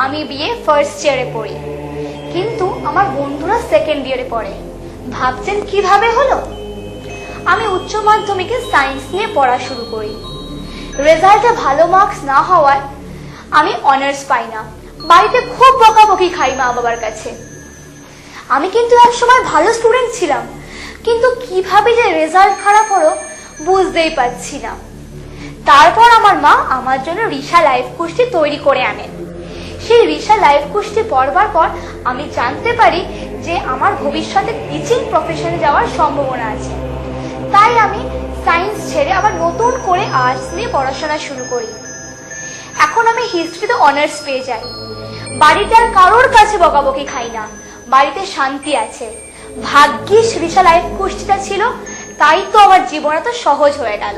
আমি বিয়ে ফার্স্ট ইয়ারে পড়ি, কিন্তু আমার বন্ধুরা সেকেন্ড ইয়ারে পড়ে। ভাবছেন কিভাবে হলো? আমি উচ্চ মাধ্যমিকে সায়েন্স নিয়ে পড়া শুরু করি। রেজাল্টে ভালো মার্কস না হওয়ায় আমি অনার্স পাই না। বাড়িতে খুব বকাবকি খাই মা বাবার কাছে। আমি কিন্তু একসময় ভালো স্টুডেন্ট ছিলাম, কিন্তু কিভাবে যে রেজাল্ট খারাপ হলো বুঝতেই পারছি না। তারপর আমার মা আমার জন্য রিশা লাইফ কোর্সটি তৈরি করে আনেন। সেই রিশা লাইফ কোর্সটি পড়বার পর আমি জানতে পারি যে আমার ভবিষ্যতে টিচিং প্রফেশনে যাওয়ার সম্ভাবনা আছে। তাই আমি সায়েন্স ছেড়ে আবার নতুন করে আর্টস নিয়ে পড়াশোনা শুরু করি। এখন আমি হিস্ট্রিতে অনার্স পেয়ে যাই। বাড়িতে আর কারোর কাছে বকাবকি খাই না, বাড়িতে শান্তি আছে। ভাগ্যিস রিশা লাইফ কোর্সটা ছিল, তাই তো আমার জীবন এত সহজ হয়ে গেল।